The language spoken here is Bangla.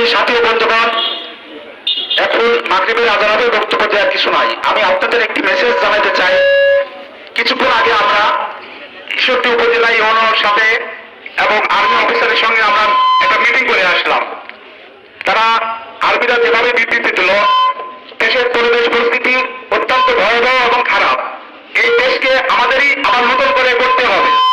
সাথী ও বন্ধুগণ, এখন মাগরিবের আজান হবে, বক্তব্য দেওয়ার কিছু নাই। আমি আপনাদের একটি মেসেজ জানাতে চাই। কিছুক্ষণ আগে আমরা ঈশ্বরদী উপজেলা ইউনোর সাথে এবং আর্মি অফিসারের সঙ্গে আমরা একটা মিটিং করে আসলাম। তারা আর্মিরা যেভাবে বিবৃতি দিল, দেশের পরিবেশ পরিস্থিতি অত্যন্ত ভয়াবহ এবং খারাপ। এই দেশকে আমাদেরই আবার নতুন করে করতে হবে।